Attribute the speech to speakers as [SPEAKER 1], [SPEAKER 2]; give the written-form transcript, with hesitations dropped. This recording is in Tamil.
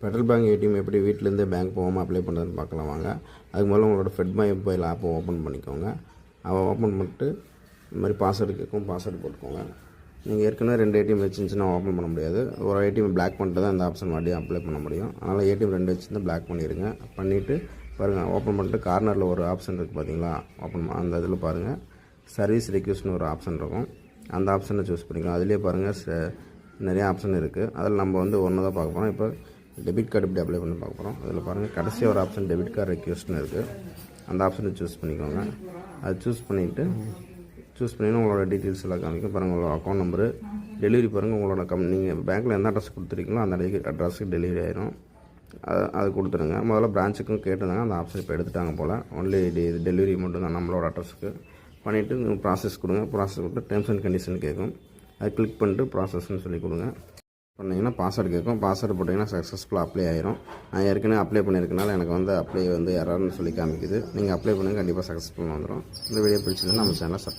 [SPEAKER 1] ஃபெடரல் பேங்க் ஏடிஎம் எப்படி வீட்டிலேருந்தே பேங்க் போகாமல் அப்ளை பண்ணுறதுன்னு பார்க்கலாம் வாங்க. அதுக்கு முதல்ல உங்களோட ஃபெட் மை மொபைல் ஆப்பை ஓப்பன் பண்ணிக்கோங்க. ஓப்பன் பண்ணிட்டு இந்த மாதிரி பாஸ்வேர்டு கேட்கும், பாஸ்வேர்டு போட்டுக்கோங்க. நீங்கள் ஏற்கனவே 2 ஏடிஎம் வச்சுருந்துச்சுன்னா ஓப்பன் பண்ண முடியாது. ஒரு ஏடிஎம் பிளாக் பண்ணிட்டு தான் இந்த ஆப்ஷன் மறுபடியும் அப்ளை பண்ண முடியும். அதனால் ஏடிஎம் 2 வச்சுருந்தா பிளாக் பண்ணிடுங்க. பண்ணிவிட்டு பாருங்கள், ஓப்பன் பண்ணிட்டு கார்னரில் ஒரு ஆப்ஷன் இருக்குது பார்த்தீங்களா, அந்த இதில் பாருங்கள் சர்வீஸ் ரெக்வெஸ்ட்னு ஒரு ஆப்ஷன் இருக்கும். அந்த ஆப்ஷனை சூஸ் பண்ணிக்கலாம். அதிலே பாருங்கள் நிறைய ஆப்ஷன் இருக்குது. அதில் நம்ம ஒன்று தான் பார்க்க போகிறோம். இப்போ டெபிட் கார்டு எப்படி அப்ளை பண்ணி பார்க்க போகிறோம். அதில் பாருங்கள் கடைசியாக ஒரு ஆப்ஷன் டெபிட் கார்டு ரெக்வெஸ்ட்னு இருக்குது. அந்த ஆப்ஷனை சூஸ் பண்ணிக்கோங்க. அதை சூஸ் பண்ணிவிட்டு உங்களோட டீட்டெயில்ஸ் எல்லாம் காமிக்கும். பாருங்கள், உங்களோட அக்கௌண்ட் நம்பரு, டெலிவரி பாருங்கள், உங்களோட நீங்கள் பேங்க்கில் எந்த அட்ரஸ் கொடுத்துருக்கீங்களோ அந்த அட்ரஸுக்கு டெலிவரி ஆயிரும். அது கொடுத்துருங்க. முதல்ல பிரான்ச்சுக்கும் கேட்டிருந்தாங்க, அந்த ஆப்ஷன் இப்போ எடுத்துட்டாங்க போல். ஒன்லி டெலிவரி மட்டும் தான் நம்மளோட அட்ரஸுக்கு பண்ணிவிட்டு ப்ராசஸ் கொடுங்க. ப்ராசஸ் கொடுத்து டேர்ம்ஸ் அண்ட் கண்டிஷன் கேட்கும். அதை கிளிக் பண்ணிட்டு ப்ராசஸ்ன்னு சொல்லி கொடுங்க. பண்ணிங்கன்னா பாஸ்வேர்டு கேட்கும். பாஸ்வேர்டு போட்டிங்கன்னா சக்ஸஸ்ஃபுல்லாக அப்ளை ஆயிரும். நான் ஏற்கனவே அப்ளை பண்ணியிருக்கனால எனக்கு அப்ளை எரர்னு சொல்லி காமிக்குது. நீங்கள் அப்ளை பண்ணுங்கள், கண்டிப்பாக சக்ஸஸ்ஃபுல்லாக வந்துடும். இந்த வீடியோ பிடிச்சதுன்னா நம்ம சேனலை சப்ஸ்கிரைப்